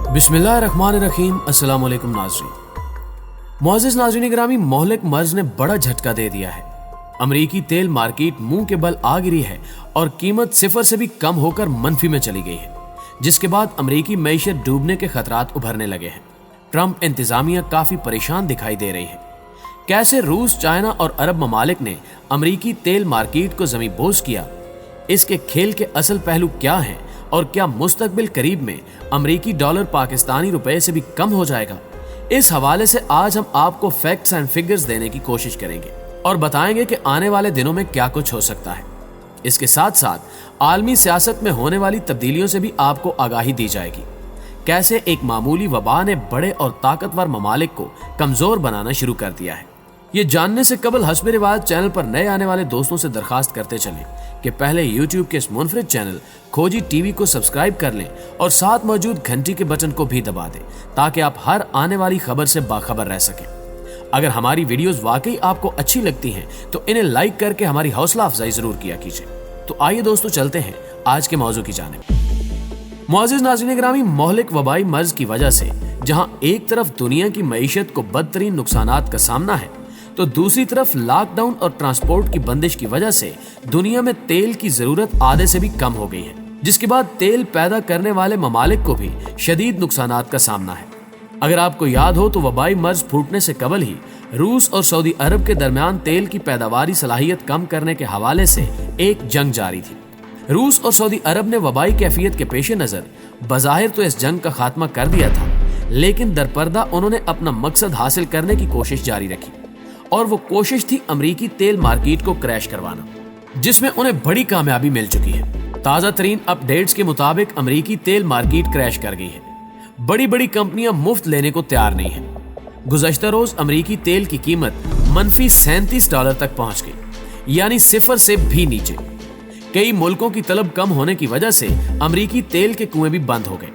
बिस्मिल्लाहिर्रहमानिर्रहीम। अस्सलाम वालेकुम नाज़रीन। मुअज़्ज़िज़ नाज़रीन गिरामी, मोहलिक मर्ज ने बड़ा झटका दे दिया है। अमरीकी तेल मार्केट मुंह के बल आ गिरी है और कीमत सिफर से भी कम होकर मनफी में चली गई है, जिसके बाद अमरीकी मईशत डूबने के खतरात उभरने लगे हैं। ट्रंप इंतजामिया काफी परेशान दिखाई दे रही है। कैसे रूस, चाइना और अरब ममालिक ने अमरीकी तेल मार्केट को ज़मींदोज़ किया, इसके खेल के असल पहलू क्या हैं और क्या मुस्तकबिल करीब में अमरीकी डॉलर पाकिस्तानी रुपए से भी कम हो जाएगा, इस हवाले से आज हम आपको फैक्ट्स एंड फिगर्स देने की कोशिश करेंगे और बताएंगे कि आने वाले दिनों में क्या कुछ हो सकता है। इसके साथ साथ आलमी सियासत में होने वाली तब्दीलियों से भी आपको आगाही दी जाएगी। कैसे एक मामूली वबा ने बड़े और ताकतवर ममालिक को कमजोर बनाना शुरू कर दिया है। ये जानने से कबल हस्बे रिवायत चैनल पर नए आने वाले दोस्तों से दरखास्त करते चलें कि पहले YouTube के इस मुनफरिद चैनल खोजी टीवी को सब्सक्राइब कर लें और साथ मौजूद घंटी के बटन को भी दबा दें, ताकि आप हर आने वाली खबर से बाखबर रह सकें। अगर हमारी वीडियोस वाकई आपको अच्छी लगती हैं तो इन्हें लाइक करके हमारी हौसला अफजाई जरूर किया कीजिए। तो आइए दोस्तों, चलते हैं आज के मौजू की जानिब। मुअज़्ज़िज़ नाज़रीन गिरामी, मोहलिक वबाई मर्ज की वजह से जहां एक तरफ दुनिया की मईशत को बदतरीन नुकसानात का सामना है, तो दूसरी तरफ लॉकडाउन और ट्रांसपोर्ट की बंदिश की वजह से दुनिया में तेल की जरूरत आधे से भी कम हो गई है, जिसके बाद तेल पैदा करने वाले ममालिक को भी शदीद नुकसानात का सामना है। अगर आपको याद हो तो वबाई मर्ज फूटने से कबल ही रूस और सऊदी अरब के दरमियान तेल की पैदावारी सलाहियत कम करने के हवाले से एक जंग जारी थी। रूस और सऊदी अरब ने वबाई कैफियत के पेश नजर बज़ाहिर तो इस जंग का खात्मा कर दिया था, लेकिन दरपर्दा उन्होंने अपना मकसद हासिल करने की कोशिश जारी रखी, और वो कोशिश थी अमरीकी तेल मार्केट को क्रैश करवाना, जिसमें उन्हें बड़ी कामयाबी मिल चुकी है। ताज़ा तरीन अपडेट्स के मुताबिक अमरीकी तेल मार्केट क्रैश कर गई है। बड़ी बड़ी कंपनियां मुफ्त लेने को तैयार नहीं है। गुज़श्ता रोज अमरीकी तेल की कीमत मनफी $37 तक पहुंच गई, यानी सिफर से भी नीचे। कई मुल्कों की तलब कम होने की वजह से अमरीकी तेल के कुएं भी बंद हो गए।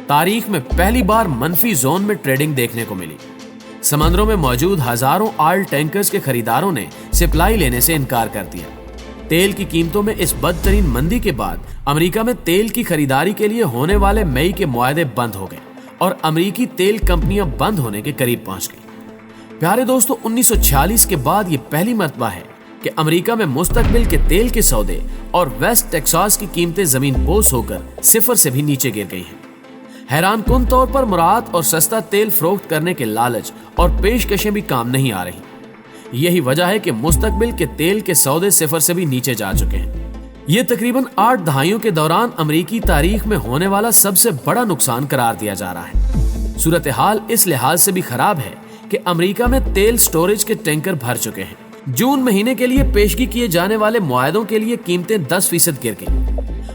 तारीख में पहली बार मनफी जोन में ट्रेडिंग देखने को मिली। समंदरों में मौजूद हजारों ऑयल टैंकर्स के खरीदारों ने सप्लाई लेने से इनकार कर दिया। तेल की कीमतों में इस बदतरीन मंदी के बाद अमेरिका में तेल की खरीदारी के लिए होने वाले मई के मुआहदे बंद हो गए और अमेरिकी तेल कंपनियां बंद होने के करीब पहुंच गई। प्यारे दोस्तों, 1946 के बाद ये पहली मर्तबा है कि अमेरिका में मुस्तकबिल के तेल के सौदे और वेस्ट टेक्सास की कीमतें जमींदोज़ होकर सिफर से भी नीचे गिर गई हैं। हैरान कुन तौर पर मुराद और सस्ता तेल फरोख्त करने के लालच और पेशकशें भी काम नहीं आ रही। यही वजह है कि मुस्तकबिल के तेल के सौदे सिफर से भी नीचे जा चुके हैं। ये तकरीबन 8 दहाइयों के दौरान अमरीकी तारीख में होने वाला सबसे बड़ा नुकसान करार दिया जा रहा है। सूरत हाल इस लिहाज से भी खराब है कि अमरीका में तेल स्टोरेज के टैंकर भर चुके हैं। जून महीने के लिए पेशगी किए जाने वाले मुआहदों के लिए कीमतें 10% गिर गई।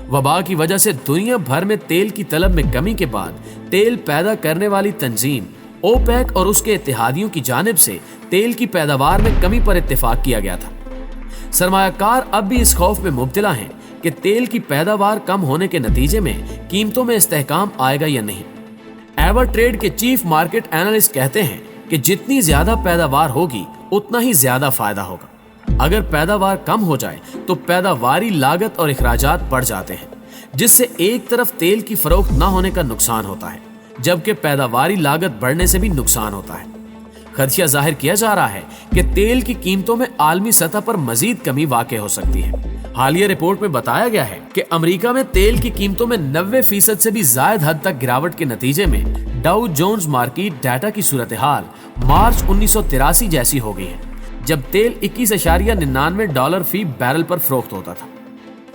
वबा की वजह से दुनिया भर में तेल की तलब में कमी के बाद तेल पैदा करने वाली तंजीम ओपेक और उसके इत्तेहादियों की जानिब से तेल की पैदावार में कमी पर इत्तेफाक किया गया था। सरमायाकार अब भी इस खौफ में मुब्तला हैं कि तेल की पैदावार कम होने के नतीजे में कीमतों में इस्तेहकाम आएगा या नहीं। एवर ट्रेड के चीफ मार्केट एनालिस्ट कहते हैं कि जितनी ज्यादा पैदावार होगी उतना ही ज्यादा फायदा होगा। अगर पैदावार कम हो जाए तो पैदावारी लागत और इखराजात बढ़ जाते हैं, जिससे एक तरफ तेल की फरोख्त न होने का नुकसान होता है, जबकि पैदावारी लागत बढ़ने से भी नुकसान होता है। खदशा जाहिर किया जा रहा है कि तेल की कीमतों में आलमी सतह पर मजीद कमी वाक़ई हो सकती है। हालिया रिपोर्ट में बताया गया है कि अमेरिका में तेल की कीमतों में 90% से भी ज्यादा हद तक गिरावट के नतीजे में डाउ जोन्स मार्केट डाटा की सूरत हाल मार्च 1983 जैसी हो गई है, जब तेल $21.99 फी बैरल पर फरोख्त होता था।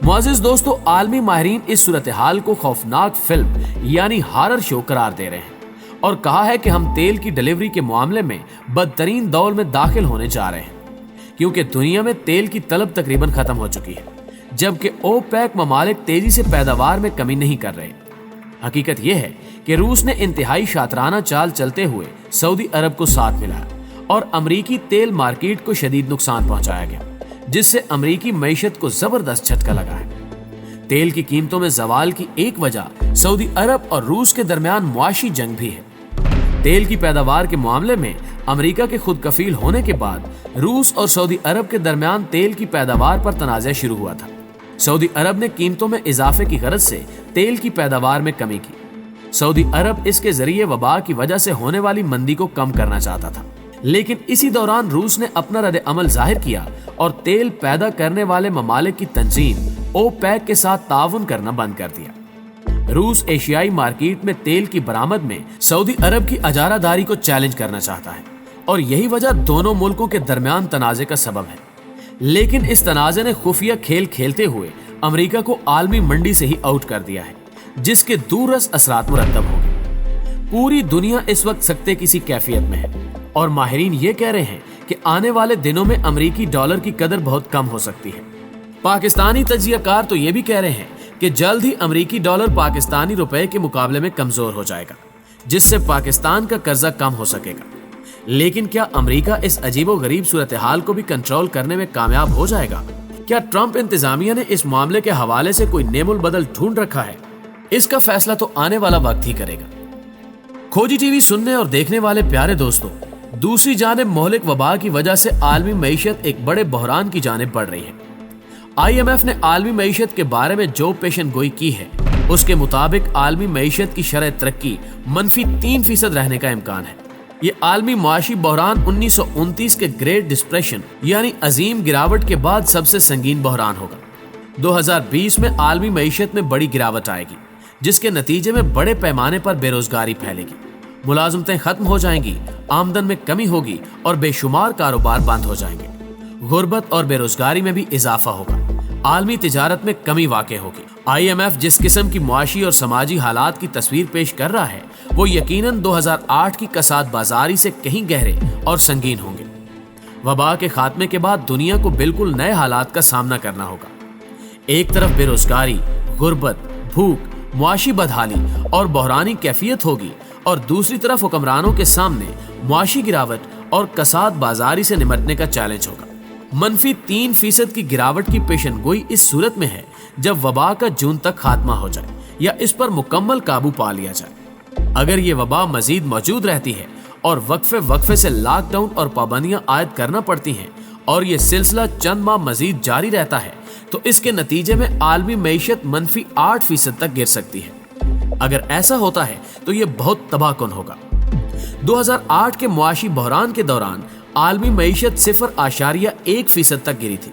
मुअज़्ज़िज़ दोस्तों, आलमी माहिरीन इस सूरत हाल को खौफनाक फिल्म यानी हॉरर शो करार दे रहे हैं और कहा है कि हम तेल की डिलीवरी के मामले में बदतरीन दौर में दाखिल होने जा रहे हैं, क्योंकि दुनिया में तेल की तलब तकरीबन खत्म हो चुकी है, जबकि ओपेक ममालिक तेजी से पैदावार में कमी नहीं कर रहे। हकीकत यह है कि रूस ने इंतहाई शातराना चाल चलते हुए सऊदी अरब को साथ मिलाया और अमरीकी तेल मार्केट को शदीद नुकसान पहुंचाया गया, जिससे अमरीकी मईशत को जबरदस्त झटका लगा है। तेल की कीमतों में जवाल की एक वजह सऊदी अरब और रूस के दरमियान मुआशी जंग भी है। तेल की पैदावार के मामले में अमेरिका के खुद कफील होने के बाद रूस और सऊदी अरब के दरमियान तेल की पैदावार पर तनाज़ा शुरू हुआ था। सऊदी अरब ने कीमतों में इजाफे की गरज से तेल की पैदावार में कमी की। सऊदी अरब इसके जरिए वबा की वजह से होने वाली मंदी को कम करना चाहता था, लेकिन इसी दौरान रूस ने अपना रद्द अमल जाहिर किया और तेल पैदा करने वाले ममालिक की तंजीम ओपेक के साथ ताउन करना बंद कर दिया। रूस एशियाई मार्केट में तेल की बरामद में सऊदी अरब की अजारादारी को चैलेंज करना चाहता है और यही वजह दोनों मुल्कों के दरमियान तनाजे का सबब है। लेकिन इस तनाजे ने खुफिया खेल खेलते हुए अमेरिका को आलमी मंडी से ही आउट कर दिया है, जिसके दूररस असरात मुरतब हो गए। पूरी दुनिया इस वक्त सख्ते किसी कैफियत में है और माहिरीन ये कह रहे हैं कि आने वाले दिनों में अमेरिकी डॉलर की कदर बहुत कम हो सकती है। पाकिस्तानी तज्जियाकार तो ये भी कह रहे हैं कि जल्द ही अमेरिकी डॉलर पाकिस्तानी रुपए के मुकाबले में कमजोर हो जाएगा, जिससे पाकिस्तान का कर्जा कम हो सकेगा। लेकिन क्या अमेरिका इस अजीबोगरीब सूरत हाल को भी कंट्रोल करने में कामयाब हो जाएगा? क्या ट्रंप इंतजामिया ने इस मामले के हवाले से कोई नेमुल बदल ढूंढ रखा है? इसका फैसला तो आने वाला वक्त ही करेगा। खोजी टीवी सुनने और देखने वाले प्यारे दोस्तों, दूसरी जानिब मोहलिक वबा की वजह से आलमी मईशत एक बड़े बहरान की जानिब बढ़ रही है। IMF ने आलमी मईशत के बारे में जो पेशन गोई की है, उसके मुताबिक आलमी मईशत की शरह तरक्की -3% रहने का इम्कान है। ये आलमी मुआशी बहरान 1929 के ग्रेट डिप्रेशन यानी अजीम गिरावट के बाद सबसे संगीन बहरान होगा। 2020 में आलमी मईशत में बड़ी गिरावट आएगी, जिसके नतीजे में बड़े पैमाने पर बेरोजगारी फैलेगी, मुलाजमतें खत्म हो जाएंगी, आमदन में कमी होगी और बेशुमार कारोबार बंद हो जाएंगे। गुर्बत और बेरोजगारी में भी इजाफा होगा, आलमी तिजारत में कमी वाक़ होगी। IMF जिस किस्म की मुआशी और समाजी हालात की तस्वीर पेश कर रहा है, वो यकीनन 2008 की कसाद बाजारी से कहीं गहरे और संगीन होंगे। वबा के खात्मे के बाद दुनिया को बिल्कुल नए हालात का सामना करना होगा। एक तरफ बेरोजगारी, गुर्बत, भूख, मुआशी बदहाली और बहरानी कैफियत होगी और दूसरी तरफ हुक्मरानों के सामने मुआशी गिरावट और कसाद बाजारी से निपटने का चैलेंज होगा। -3% की गिरावट की पेशन गोई इस सूरत में है जब वबा का जून तक खात्मा हो जाए या इस पर मुकम्मल काबू पा लिया जाए। अगर ये वबा मजीद मौजूद रहती है और वक्फे से लॉकडाउन और पाबंदियां आयद करना पड़ती हैं और ये सिलसिला चंद माह मजीद जारी रहता है, तो इसके नतीजे में आलमी मईशत -8% तक गिर सकती है। अगर ऐसा होता है तो ये बहुत तबाहकुन होगा। 2008 के मुआशी बहरान के दौरान आलमी मईशत 0.1% तक गिरी थी,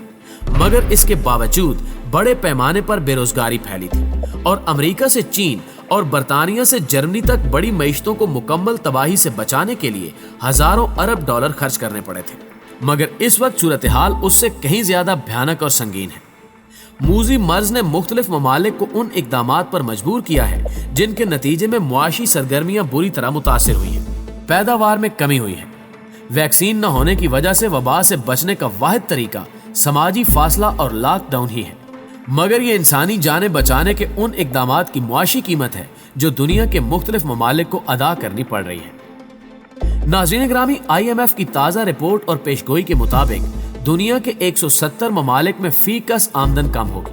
मगर इसके बावजूद बड़े पैमाने पर बेरोजगारी फैली थी और अमेरिका से चीन और बरतानिया से जर्मनी तक बड़ी मईशतों को मुकम्मल तबाही से बचाने के लिए हजारों अरब डॉलर खर्च करने पड़े थे। मगर इस वक्त सूरत हाल उससे कहीं ज्यादा भयानक और संगीन है। मूजी मर्ज ने मुख्तलिफ ममालिक को उन इकदामात पर मजबूर किया है जिनके नतीजे में मुआशी सरगर्मियां बुरी तरह मुतासिर हुई हैं। पैदावार में कमी हुई है। वैक्सीन न होने की वजह से वबा से बचने का वाहिद तरीका समाजी फासला और लॉकडाउन ही है, मगर ये इंसानी जानें बचाने के उन इकदामात की मुआशी कीमत है जो दुनिया के मुख्तलिफ ममालिक को अदा करनी पड़ रही है। नाज़रीन ग्रामी, IMF की ताज़ा रिपोर्ट और पेशगोई के मुताबिक दुनिया के 170 ममालिक में फीकस आमदन कम होगी।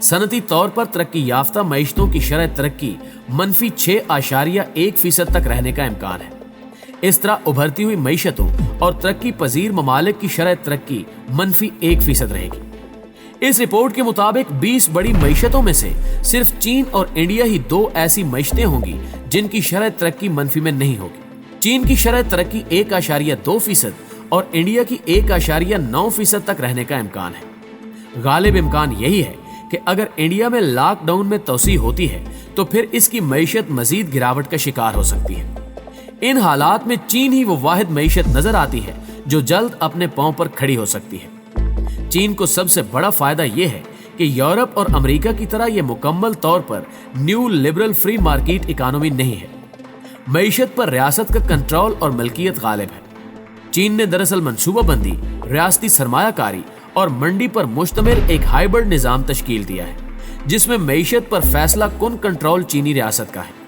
सनती तौर पर तरक्की याफ्ता मईशतों की शरह तरक्की -6.1% तक रहने का इम्कान है। इस तरह उभरती हुई मईशतों और तरक्की पजीर ममालिक की शरह तरक्की -1% रहेगी। इस रिपोर्ट के मुताबिक 20 बड़ी मईशतों में से सिर्फ चीन और इंडिया ही 2 ऐसी मईशतें होंगी जिनकी शरह तरक्की मनफी में नहीं होगी। चीन की शरह तरक्की 1.2% और इंडिया की 1.9% तक रहने का इम्कान है। गालिब इम्कान यही है कि अगर इंडिया में लॉकडाउन में तोसी होती है तो फिर इसकी मईशत मजीद गिरावट का शिकार हो सकती है। इन हालात में चीन ही वो वाहिद मईशत नजर आती है जो जल्द अपने पांव पर खड़ी हो सकती है। चीन को सबसे बड़ा फायदा यह है कि यूरोप और अमेरिका की तरह यह मुकम्मल तौर पर new liberal free market economy नहीं है। मईशत पर रियासत का कंट्रोल और मलकियत गालिब है। चीन ने दरअसल मंसूबाबंदी, रियासती सरमायाकारी और मंडी पर मुश्तमिल एक हाइब्रिड निजाम तश्कील दिया है, जिसमें मईशत पर फैसला कुन कंट्रोल चीनी रियासत का है।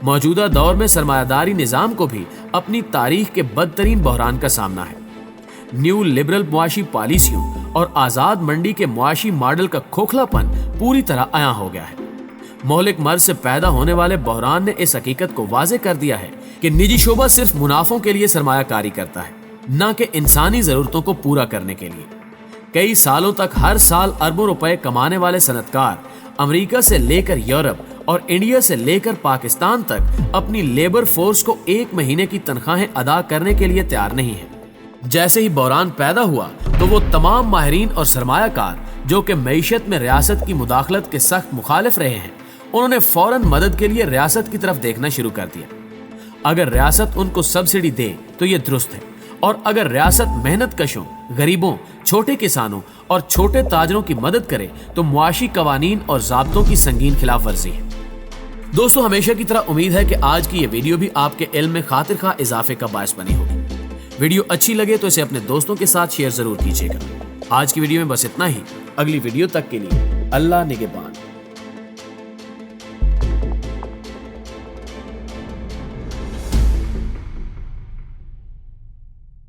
मौजूदा दौर में सरमायादारी निजाम को भी अपनी तारीख के बदतरीन बहरान का सामना है। न्यू लिबरल मुआशी पॉलिसियों और आजाद मंडी के मुआशी मॉडल का खोखलापन पूरी तरह आया हो गया है। मोहलिक मर्ज से पैदा होने वाले बहरान ने इस हकीकत को वाजे कर दिया है कि निजी शोबा सिर्फ मुनाफों के लिए सरमायाकारी करता है, न कि इंसानी जरूरतों को पूरा करने के लिए। कई सालों तक हर साल अरबों रुपए कमाने वाले सनतकार अमेरिका से लेकर यूरोप और इंडिया से लेकर पाकिस्तान तक अपनी लेबर फोर्स को 1 महीने की तनख्वाहें अदा करने के लिए तैयार नहीं है। जैसे ही बहरान पैदा हुआ तो वो तमाम माहिरीन और सरमायाकार जो कि मईशत में रियासत की मुदाखलत के सख्त मुखालिफ रहे हैं, उन्होंने फौरन मदद के लिए रियासत की तरफ देखना शुरू कर दिया। अगर रियासत उनको सब्सिडी दे तो ये दुरुस्त है, और अगर रियासत मेहनत कशों, गरीबों, छोटे किसानों और छोटे ताजरों की मदद करे तो मुआशी कवानीन और ज़ाब्तों की संगीन खिलाफ वर्जी है। दोस्तों, हमेशा की तरह उम्मीद है कि आज की ये वीडियो भी आपके इल्म में खातिर खा इजाफे का बायस बनी होगी। वीडियो अच्छी लगे तो इसे अपने दोस्तों के साथ शेयर जरूर कीजिएगा। आज की वीडियो में बस इतना ही। अगली वीडियो तक के लिए अल्लाह निगहबान।